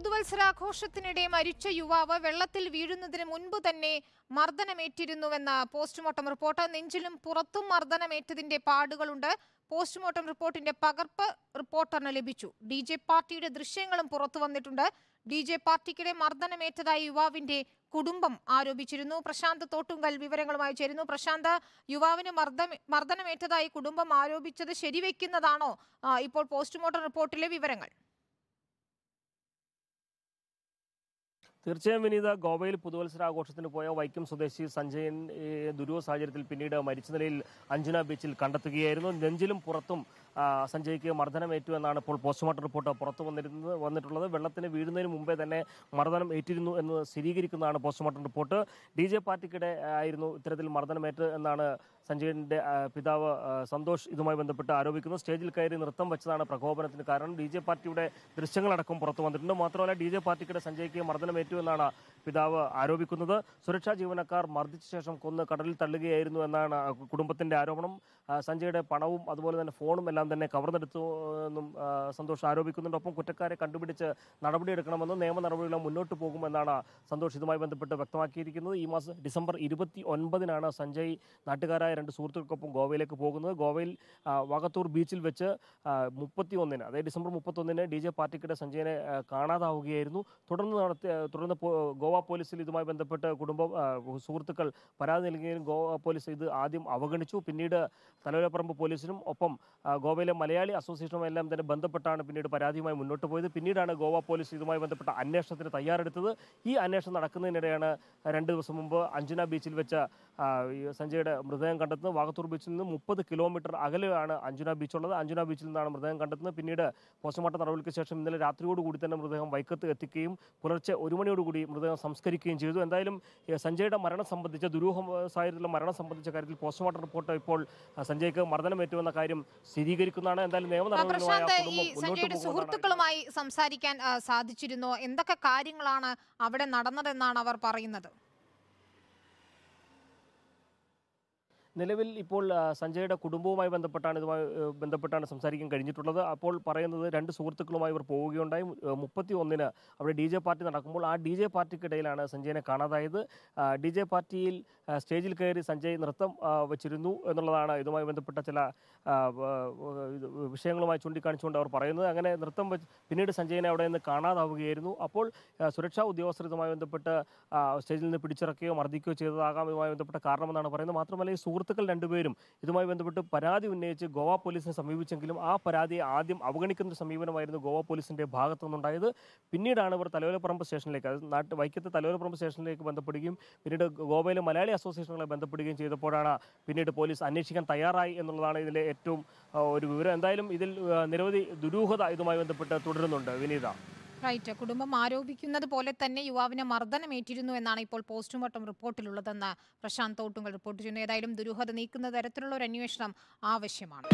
പുതുവത്സരാഘോഷത്തിനിടെ മരിച്ച യുവാവ് വെള്ളത്തിൽ വീഴുന്നതിന് മുൻപ് തന്നെ മർദ്ദനമേറ്റിരുന്നുവെന്ന പോസ്റ്റ്മോർട്ടം റിപ്പോർട്ട്. നെഞ്ചിലും പുറത്തും മർദ്ദനമേറ്റതിന്റെ പാടുകളുണ്ട്. പോസ്റ്റ്മോർട്ടം റിപ്പോർട്ടിന്റെ പകർപ്പ് റിപ്പോർട്ടറിന് ലഭിച്ചു. DJ പാർട്ടിയുടെ ദൃശ്യങ്ങളും പുറത്തു വന്നിട്ടുണ്ട്. DJ പാർട്ടിക്കിടെ മർദ്ദനമേറ്റതായി യുവാവിന്റെ കുടുംബം ആരോപിച്ചിരുന്നു. പ്രശാന്ത് തോട്ടുങ്കൽ വിവരങ്ങളുമായി ചേരുന്നു. പ്രശാന്ത്, യുവാവിന് മർദ്ദനമേറ്റതായി കുടുംബം ആരോപിച്ചത് ശരിവെക്കുന്നതാണോ ഇപ്പോൾ പോസ്റ്റ്മോർട്ടം റിപ്പോർട്ടിലെ വിവരങ്ങൾ? തീർച്ചയായും വിനീത, ഗോവയിൽ പുതുവത്സരാഘോഷത്തിന് പോയ വൈക്കം സ്വദേശി സഞ്ജയൻ ദുരൂഹ സാഹചര്യത്തിൽ പിന്നീട് മരിച്ച നിലയിൽ അഞ്ജന ബീച്ചിൽ കണ്ടെത്തുകയായിരുന്നു. നെഞ്ചിലും പുറത്തും സഞ്ജയ്ക്ക് മർദ്ദനമേറ്റു എന്നാണ് ഇപ്പോൾ പോസ്റ്റ്മോർട്ടം റിപ്പോർട്ട് പുറത്തു വന്നിട്ടുള്ളത്. വെള്ളത്തിന് വീഴുന്നതിന് മുമ്പേ തന്നെ മർദ്ദനം ഏറ്റിരുന്നു എന്ന് സ്ഥിരീകരിക്കുന്നതാണ് പോസ്റ്റ്മോർട്ടം റിപ്പോർട്ട്. DJ പാർട്ടിക്കിടെ ആയിരുന്നു ഇത്തരത്തിൽ മർദ്ദനമേറ്റ് എന്നാണ് സഞ്ജയന്റെ പിതാവ് സന്തോഷ് ഇതുമായി ബന്ധപ്പെട്ട് ആരോപിക്കുന്നു. സ്റ്റേജിൽ കയറി നൃത്തം വെച്ചതാണ് പ്രകോപനത്തിന് കാരണം. DJ പാർട്ടിയുടെ ദൃശ്യങ്ങളടക്കം പുറത്തു വന്നിട്ടുണ്ട്. മാത്രമല്ല DJ പാർട്ടിക്കിടെ സഞ്ജയ്ക്ക് മർദ്ദനമേറ്റു എന്നാണ് പിതാവ് ആരോപിക്കുന്നത്. സുരക്ഷാ ജീവനക്കാർ മർദ്ദിച്ച ശേഷം കൊന്ന് കടലിൽ തള്ളുകയായിരുന്നു എന്നാണ് കുടുംബത്തിന്റെ ആരോപണം. സഞ്ജയുടെ പണവും അതുപോലെ തന്നെ ഫോണും എല്ലാം തന്നെ കവർന്നെടുത്തു എന്നും സന്തോഷ് ആരോപിക്കുന്നുണ്ട്. ഒപ്പം കുറ്റക്കാരെ കണ്ടുപിടിച്ച് നടപടിയെടുക്കണമെന്നും നിയമ നടപടികൾ മുന്നോട്ട് പോകുമെന്നാണ് സന്തോഷ് ഇതുമായി ബന്ധപ്പെട്ട് വ്യക്തമാക്കിയിരിക്കുന്നത്. ഈ മാസം ഡിസംബർ 29-നാണ് സഞ്ജയ് നാട്ടുകാരായ 2 സുഹൃത്തുക്കൾക്കൊപ്പം ഗോവയിലേക്ക് പോകുന്നത്. ഗോവയിൽ വാകത്തൂർ ബീച്ചിൽ വെച്ച് 31-ന് അതായത് ഡിസംബർ 31-ന് DJ പാർട്ടിക്കിടെ സഞ്ജയനെ കാണാതാവുകയായിരുന്നു. തുടർന്ന് ഗോവ പോലീസിൽ ഇതുമായി ബന്ധപ്പെട്ട് സുഹൃത്തുക്കൾ പരാതി നൽകിയെങ്കിലും ഗോവ പോലീസ് ഇത് ആദ്യം അവഗണിച്ചു. പിന്നീട് തലയോലപ്പറമ്പ് പോലീസിനും ഒപ്പം ഗോവയിലെ മലയാളി അസോസിയേഷനും എല്ലാം തന്നെ ബന്ധപ്പെട്ടാണ് പിന്നീട് പരാതിയുമായി മുന്നോട്ട് പോയത്. പിന്നീടാണ് ഗോവ പോലീസ് ഇതുമായി ബന്ധപ്പെട്ട അന്വേഷണത്തിന് തയ്യാറെടുത്തത്. ഈ അന്വേഷണം നടക്കുന്നതിനിടെയാണ് 2 ദിവസം മുമ്പ് അഞ്ജന ബീച്ചിൽ വെച്ച സഞ്ജയുടെ മൃതദേഹം കണ്ടെത്തുന്നത്. വാകത്തൂർ ബീച്ചിൽ നിന്ന് 30 കിലോമീറ്റർ അകലെയാണ് അഞ്ജന ബീച്ചുള്ളത്. അഞ്ജന ബീച്ചിൽ നിന്നാണ് മൃതദേഹം കണ്ടെത്തുന്നത്. പിന്നീട് പോസ്റ്റ്മോർട്ടം നടപടിക്ക് ശേഷം ഇന്നലെ രാത്രിയോടുകൂടി തന്നെ മൃതദേഹം വൈക്കത്ത് എത്തിക്കുകയും പുലർച്ചെ 1 മണിയോടുകൂടി മൃതദേഹം സംസ്കരിക്കുകയും ചെയ്തു. എന്തായാലും സഞ്ജയുടെ മരണം സംബന്ധിച്ച ദുരൂഹ സാഹചര്യത്തിലുള്ള മരണം സംബന്ധിച്ച കാര്യത്തിൽ പോസ്റ്റ്മോർട്ടം റിപ്പോർട്ട് ഇപ്പോൾ സഞ്ജയ്ക്ക് മർദ്ദനമേറ്റുവെന്ന കാര്യം സ്ഥിരീകരിക്കുന്നതാണ്. എന്തായാലും നിയമ നടപടികളുമായി സുഹൃത്തുക്കളുമായി സംസാരിക്കാൻ സാധിച്ചിരുന്നോ? എന്തൊക്കെ കാര്യങ്ങളാണ് അവിടെ നടന്നതെന്നാണ് അവർ പറയുന്നത്? നിലവിൽ ഇപ്പോൾ സഞ്ജയുടെ കുടുംബവുമായി ബന്ധപ്പെട്ടാണ് സംസാരിക്കാൻ കഴിഞ്ഞിട്ടുള്ളത്. അപ്പോൾ പറയുന്നത് 2 സുഹൃത്തുക്കളുമായി ഇവർ പോവുകയുണ്ടായി. 31-ന് അവിടെ DJ പാർട്ടി നടക്കുമ്പോൾ ആ DJ പാർട്ടിക്കിടയിലാണ് സഞ്ജയനെ കാണാതായത്. DJ പാർട്ടിയിൽ സ്റ്റേജിൽ കയറി സഞ്ജയ് നൃത്തം വച്ചിരുന്നു എന്നുള്ളതാണ് ഇതുമായി ബന്ധപ്പെട്ട ചില വിഷയങ്ങളുമായി ചൂണ്ടിക്കാണിച്ചുകൊണ്ട് അവർ പറയുന്നത്. അങ്ങനെ നൃത്തം വെച്ച് പിന്നീട് സഞ്ജയനെ അവിടെ നിന്ന് കാണാതാവുകയായിരുന്നു. അപ്പോൾ സുരക്ഷാ ഉദ്യോഗസ്ഥർ ഇതുമായി ബന്ധപ്പെട്ട് സ്റ്റേജിൽ നിന്ന് പിടിച്ചിറക്കുകയോ മർദ്ദിക്കുകയോ ചെയ്തതാകാം ഇതുമായി ബന്ധപ്പെട്ട കാരണമെന്നാണ് പറയുന്നത്. മാത്രമല്ല ഈ സുഹൃത്തുക്കൾ 2 പേരും ഇതുമായി ബന്ധപ്പെട്ട് പരാതി ഉന്നയിച്ച് ഗോവ പോലീസിനെ സമീപിച്ചെങ്കിലും ആ പരാതിയെ ആദ്യം അവഗണിക്കുന്ന സമീപനമായിരുന്നു ഗോവ പോലീസിന്റെ ഭാഗത്തു നിന്നുണ്ടായത്. പിന്നീടാണ് ഇവർ തലയോലപ്പറമ്പ് സ്റ്റേഷനിലേക്ക്, അത് വൈക്കത്ത് തലയോലപ്പറമ്പ് സ്റ്റേഷനിലേക്ക് ബന്ധപ്പെടുകയും പിന്നീട് ഗോവയിലെ മലയാളി അസോസിയേഷനുകളെ ബന്ധപ്പെടുകയും ചെയ്തപ്പോഴാണ് പിന്നീട് പോലീസ് അന്വേഷിക്കാൻ തയ്യാറായി എന്നുള്ളതാണ് ഇതിലെ ഏറ്റവും ഒരു വിവരം. എന്തായാലും ഇതിൽ നിരവധി ദുരൂഹത ഇതുമായി ബന്ധപ്പെട്ട് തുടരുന്നുണ്ട് വിനീത. റൈറ്റ്. കുടുംബം ആരോപിക്കുന്നത് പോലെ തന്നെ യുവാവിന് മർദ്ദനമേറ്റിരുന്നു എന്നാണ് ഇപ്പോൾ പോസ്റ്റ്മോർട്ടം റിപ്പോർട്ടിലുള്ളതെന്ന് പ്രശാന്ത് തോട്ടുങ്കൽ റിപ്പോർട്ട് ചെയ്യുന്നു. ഏതായാലും ദുരൂഹത നീക്കുന്ന തരത്തിലുള്ള ഒരു അന്വേഷണം ആവശ്യമാണ്.